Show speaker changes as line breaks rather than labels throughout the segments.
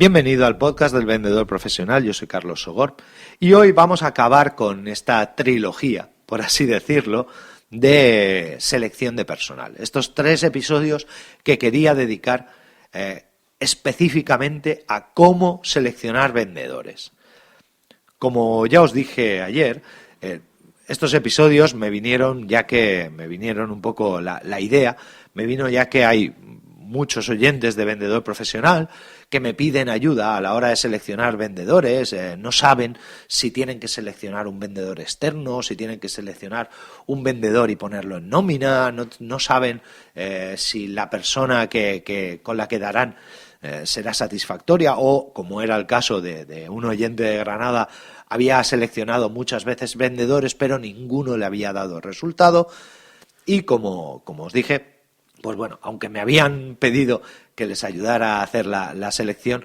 Bienvenido al podcast del vendedor profesional, yo soy Carlos Sogor y hoy vamos a acabar con esta trilogía, por así decirlo, de selección de personal. Estos 3 episodios que quería dedicar específicamente a cómo seleccionar vendedores. Como ya os dije ayer, estos episodios me vinieron un poco la idea, me vino ya que hay muchos oyentes de vendedor profesional que me piden ayuda a la hora de seleccionar vendedores, no saben si tienen que seleccionar un vendedor externo, si tienen que seleccionar un vendedor y ponerlo en nómina, no saben si la persona con la que darán será satisfactoria o, como era el caso de un oyente de Granada, había seleccionado muchas veces vendedores pero ninguno le había dado resultado y como os dije, pues bueno, aunque me habían pedido que les ayudara a hacer la selección,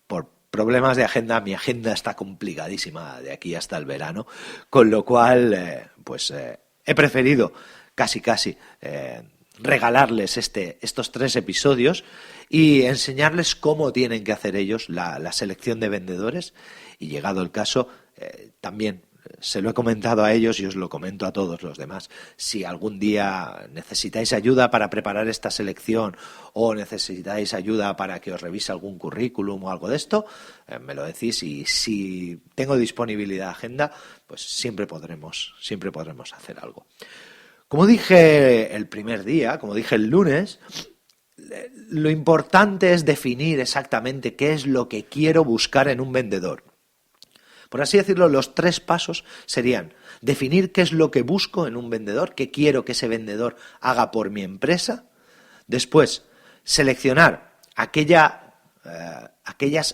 por problemas de agenda, mi agenda está complicadísima de aquí hasta el verano, con lo cual, he preferido casi regalarles estos 3 episodios y enseñarles cómo tienen que hacer ellos la selección de vendedores y, llegado el caso, también se lo he comentado a ellos y os lo comento a todos los demás. Si algún día necesitáis ayuda para preparar esta selección o necesitáis ayuda para que os revise algún currículum o algo de esto, me lo decís y si tengo disponibilidad de agenda, pues siempre podremos hacer algo. Como dije el primer día, como dije el lunes, lo importante es definir exactamente qué es lo que quiero buscar en un vendedor. Por así decirlo, los 3 pasos serían definir qué es lo que busco en un vendedor, qué quiero que ese vendedor haga por mi empresa. Después, seleccionar aquellas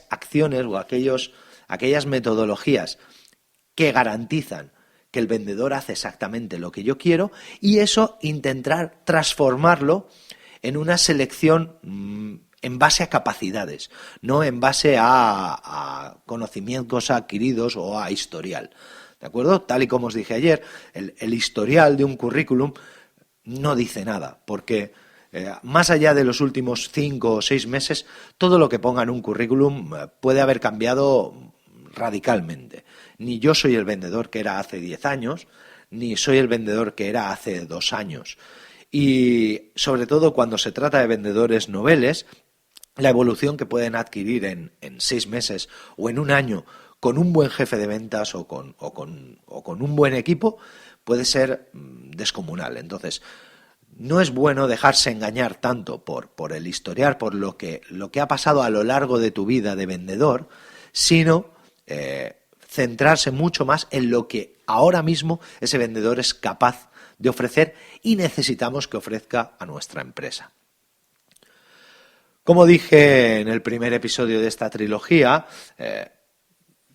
acciones o aquellas metodologías que garantizan que el vendedor hace exactamente lo que yo quiero y eso intentar transformarlo en una selección en base a capacidades, no en base a conocimientos adquiridos o a historial. ¿De acuerdo? Tal y como os dije ayer, el historial de un currículum no dice nada, porque más allá de los últimos 5 o 6 meses, todo lo que ponga en un currículum puede haber cambiado radicalmente. Ni yo soy el vendedor que era hace 10 años, ni soy el vendedor que era hace 2 años. Y sobre todo cuando se trata de vendedores noveles, la evolución que pueden adquirir en 6 meses o en un año con un buen jefe de ventas o con un buen equipo puede ser descomunal. Entonces, no es bueno dejarse engañar tanto por el historial, por lo que ha pasado a lo largo de tu vida de vendedor, sino centrarse mucho más en lo que ahora mismo ese vendedor es capaz de ofrecer y necesitamos que ofrezca a nuestra empresa. Como dije en el primer episodio de esta trilogía,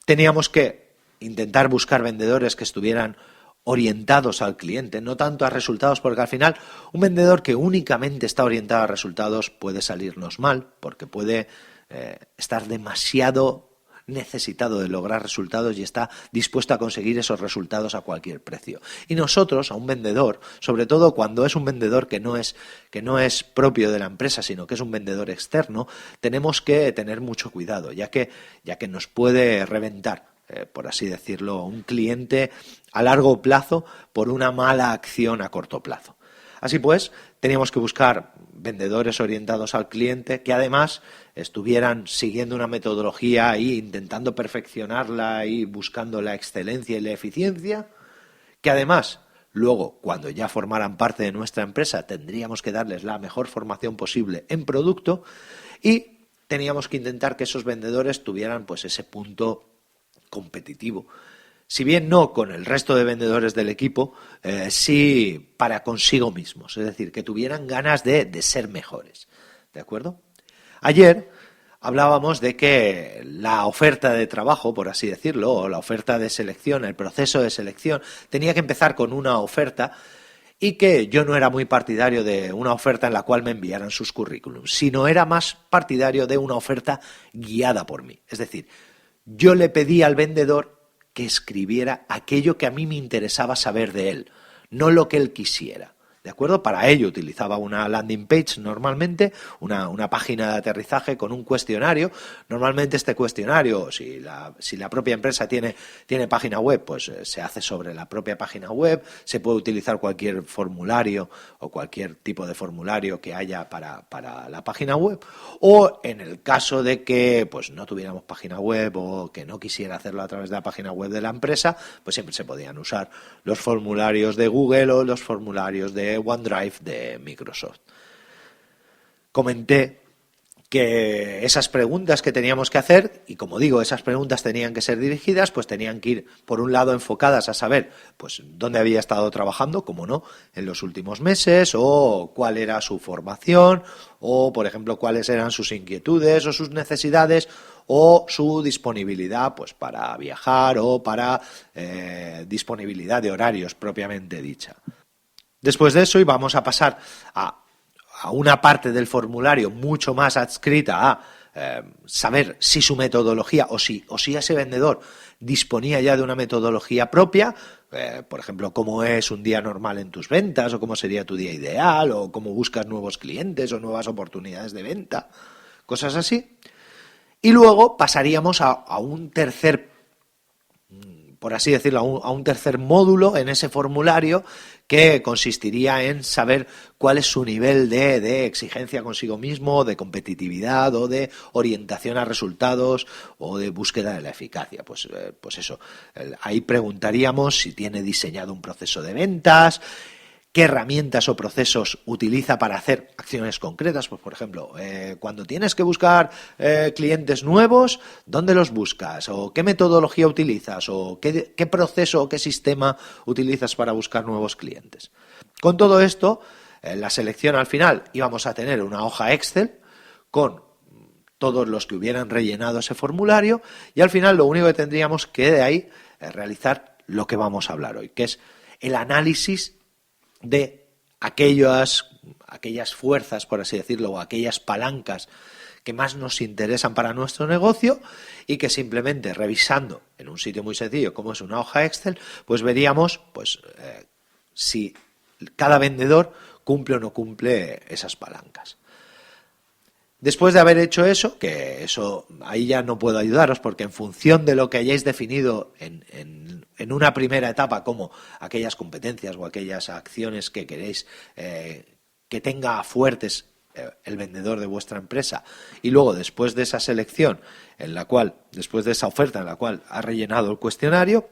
teníamos que intentar buscar vendedores que estuvieran orientados al cliente, no tanto a resultados, porque al final un vendedor que únicamente está orientado a resultados puede salirnos mal, porque puede estar demasiado necesitado de lograr resultados y está dispuesto a conseguir esos resultados a cualquier precio. Y nosotros, a un vendedor, sobre todo cuando es un vendedor que no es propio de la empresa, sino que es un vendedor externo, tenemos que tener mucho cuidado, ya que nos puede reventar, por así decirlo, un cliente a largo plazo por una mala acción a corto plazo. Así pues, teníamos que buscar vendedores orientados al cliente que además estuvieran siguiendo una metodología e intentando perfeccionarla y buscando la excelencia y la eficiencia, que además luego, cuando ya formaran parte de nuestra empresa, tendríamos que darles la mejor formación posible en producto y teníamos que intentar que esos vendedores tuvieran pues ese punto competitivo. Si bien no con el resto de vendedores del equipo, sí para consigo mismos, es decir, que tuvieran ganas de ser mejores. ¿De acuerdo? Ayer hablábamos de que la oferta de trabajo, por así decirlo, o la oferta de selección, el proceso de selección, tenía que empezar con una oferta y que yo no era muy partidario de una oferta en la cual me enviaran sus currículums, sino era más partidario de una oferta guiada por mí. Es decir, yo le pedí al vendedor que escribiera aquello que a mí me interesaba saber de él, no lo que él quisiera. ¿De acuerdo? Para ello utilizaba una landing page normalmente, una página de aterrizaje con un cuestionario. Normalmente este cuestionario, si la propia empresa tiene página web, pues se hace sobre la propia página web. Se puede utilizar cualquier formulario o cualquier tipo de formulario que haya para la página web. O en el caso de que pues no tuviéramos página web o que no quisiera hacerlo a través de la página web de la empresa, pues siempre se podían usar los formularios de Google o los formularios de OneDrive de Microsoft. Comenté que esas preguntas que teníamos que hacer, y como digo, esas preguntas tenían que ser dirigidas, pues tenían que ir, por un lado, enfocadas a saber pues dónde había estado trabajando, como no, en los últimos meses, o cuál era su formación, o, por ejemplo, cuáles eran sus inquietudes o sus necesidades, o su disponibilidad pues para viajar o para disponibilidad de horarios propiamente dicha. Después de eso íbamos a pasar a una parte del formulario mucho más adscrita a saber si su metodología o si ese vendedor disponía ya de una metodología propia, por ejemplo, cómo es un día normal en tus ventas o cómo sería tu día ideal o cómo buscas nuevos clientes o nuevas oportunidades de venta, cosas así. Y luego pasaríamos a un tercer, por así decirlo, a un tercer módulo en ese formulario que consistiría en saber cuál es su nivel de exigencia consigo mismo, de competitividad o de orientación a resultados o de búsqueda de la eficacia. Pues eso, ahí preguntaríamos si tiene diseñado un proceso de ventas, qué herramientas o procesos utiliza para hacer acciones concretas. Pues, por ejemplo, cuando tienes que buscar clientes nuevos, ¿dónde los buscas? ¿O qué metodología utilizas? ¿O qué proceso o qué sistema utilizas para buscar nuevos clientes? Con todo esto, la selección al final íbamos a tener una hoja Excel con todos los que hubieran rellenado ese formulario y al final lo único que tendríamos que de ahí realizar lo que vamos a hablar hoy, que es el análisis de aquellas fuerzas, por así decirlo, o aquellas palancas que más nos interesan para nuestro negocio y que simplemente revisando en un sitio muy sencillo como es una hoja Excel, pues veríamos si cada vendedor cumple o no cumple esas palancas. Después de haber hecho eso, que eso ahí ya no puedo ayudaros porque en función de lo que hayáis definido en una primera etapa como aquellas competencias o aquellas acciones que queréis que tenga fuertes el vendedor de vuestra empresa y luego después de esa selección después de esa oferta en la cual ha rellenado el cuestionario,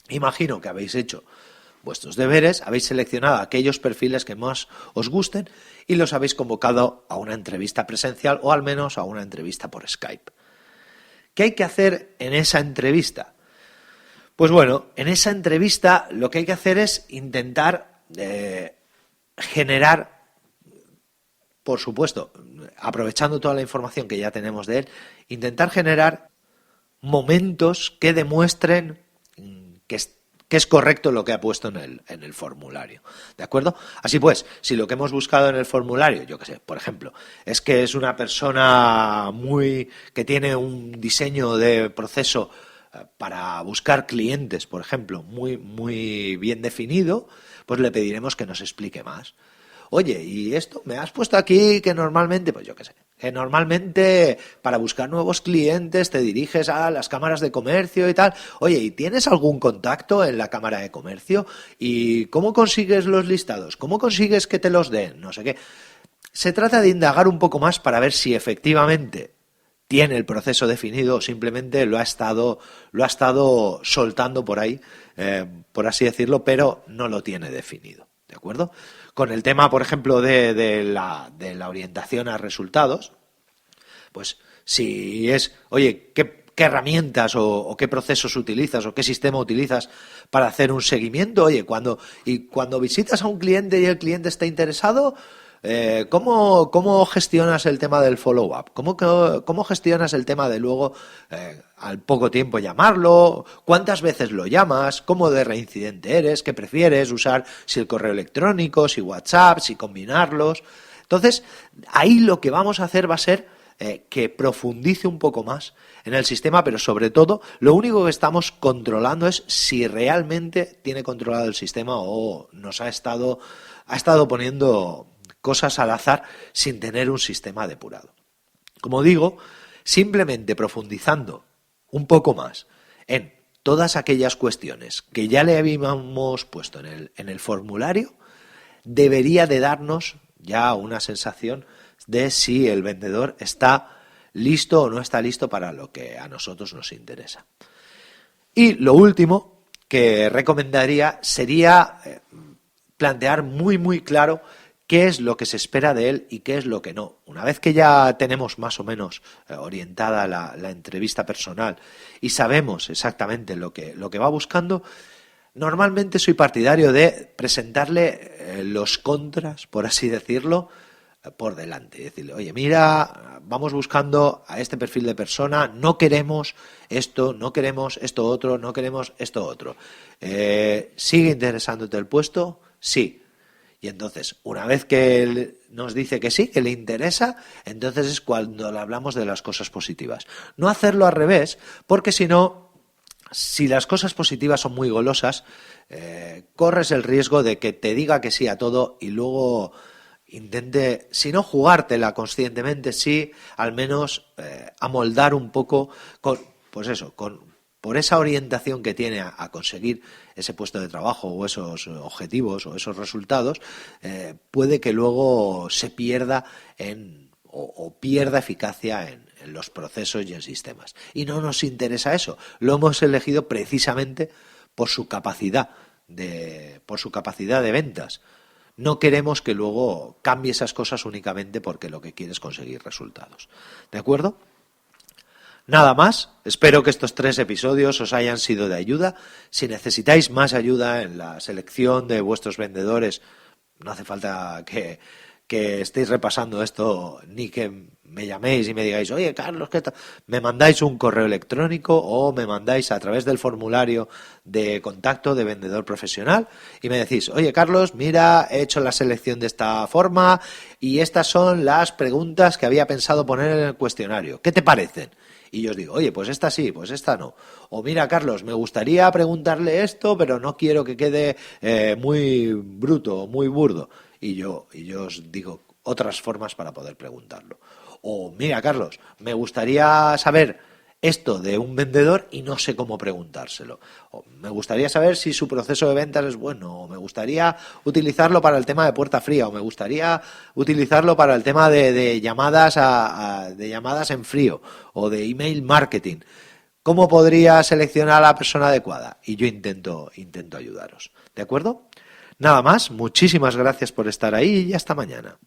imagino que habéis hecho vuestros deberes, habéis seleccionado aquellos perfiles que más os gusten y los habéis convocado a una entrevista presencial o al menos a una entrevista por Skype. ¿Qué hay que hacer en esa entrevista? Pues bueno, en esa entrevista lo que hay que hacer es intentar generar, por supuesto, aprovechando toda la información que ya tenemos de él, intentar generar momentos que demuestren que es correcto lo que ha puesto en el formulario, ¿de acuerdo? Así pues, si lo que hemos buscado en el formulario, yo qué sé, por ejemplo, es que es una persona que tiene un diseño de proceso para buscar clientes, por ejemplo, muy bien definido, pues le pediremos que nos explique más. Oye, y esto me has puesto aquí que normalmente, pues yo qué sé, que normalmente para buscar nuevos clientes te diriges a las cámaras de comercio y tal. Oye, ¿y tienes algún contacto en la cámara de comercio? ¿Y cómo consigues los listados? ¿Cómo consigues que te los den? No sé qué. Se trata de indagar un poco más para ver si efectivamente tiene el proceso definido o simplemente lo ha estado soltando por ahí, por así decirlo, pero no lo tiene definido. ¿De acuerdo? Con el tema, por ejemplo, de la orientación a resultados, pues si es, oye, ¿qué herramientas o qué procesos utilizas o qué sistema utilizas para hacer un seguimiento? Oye, cuando visitas a un cliente y el cliente está interesado, ¿cómo gestionas el tema del follow-up? ¿Cómo gestionas el tema de luego al poco tiempo llamarlo? ¿Cuántas veces lo llamas? ¿Cómo de reincidente eres? ¿Qué prefieres usar? Si el correo electrónico, si WhatsApp, si combinarlos. Entonces, ahí lo que vamos a hacer va a ser que profundice un poco más en el sistema, pero sobre todo lo único que estamos controlando es si realmente tiene controlado el sistema o nos ha estado poniendo cosas al azar sin tener un sistema depurado. Como digo, simplemente profundizando un poco más en todas aquellas cuestiones que ya le habíamos puesto en el formulario, debería de darnos ya una sensación de si el vendedor está listo o no está listo para lo que a nosotros nos interesa. Y lo último que recomendaría sería plantear muy claro qué es lo que se espera de él y qué es lo que no. Una vez que ya tenemos más o menos orientada la entrevista personal y sabemos exactamente lo que va buscando, normalmente soy partidario de presentarle los contras, por así decirlo, por delante. Decirle, oye, mira, vamos buscando a este perfil de persona, no queremos esto, no queremos esto otro, no queremos esto otro. ¿Sigue interesándote el puesto? Sí. Y entonces, una vez que él nos dice que sí, que le interesa, entonces es cuando le hablamos de las cosas positivas. No hacerlo al revés, porque si no, si las cosas positivas son muy golosas, corres el riesgo de que te diga que sí a todo y luego intente, si no jugártela conscientemente, sí, al menos amoldar un poco por esa orientación que tiene a conseguir ese puesto de trabajo o esos objetivos o esos resultados, puede que luego se pierda o pierda eficacia en los procesos y en sistemas. Y no nos interesa eso. Lo hemos elegido precisamente por su capacidad de ventas. No queremos que luego cambie esas cosas únicamente porque lo que quiere es conseguir resultados. ¿De acuerdo? Nada más, espero que estos 3 episodios os hayan sido de ayuda. Si necesitáis más ayuda en la selección de vuestros vendedores, no hace falta que estéis repasando esto ni que me llaméis y me digáis, oye Carlos, ¿qué tal? Me mandáis un correo electrónico o me mandáis a través del formulario de contacto de vendedor profesional y me decís, oye Carlos, mira, he hecho la selección de esta forma y estas son las preguntas que había pensado poner en el cuestionario. ¿Qué te parecen? Y yo os digo, oye, pues esta sí, pues esta no. O mira, Carlos, me gustaría preguntarle esto, pero no quiero que quede muy bruto, muy burdo. Y yo os digo otras formas para poder preguntarlo. O mira, Carlos, me gustaría saber esto de un vendedor y no sé cómo preguntárselo. O me gustaría saber si su proceso de ventas es bueno, o me gustaría utilizarlo para el tema de puerta fría, o me gustaría utilizarlo para el tema de llamadas de llamadas en frío, o de email marketing. ¿Cómo podría seleccionar a la persona adecuada? Y yo intento ayudaros. ¿De acuerdo? Nada más, muchísimas gracias por estar ahí y hasta mañana.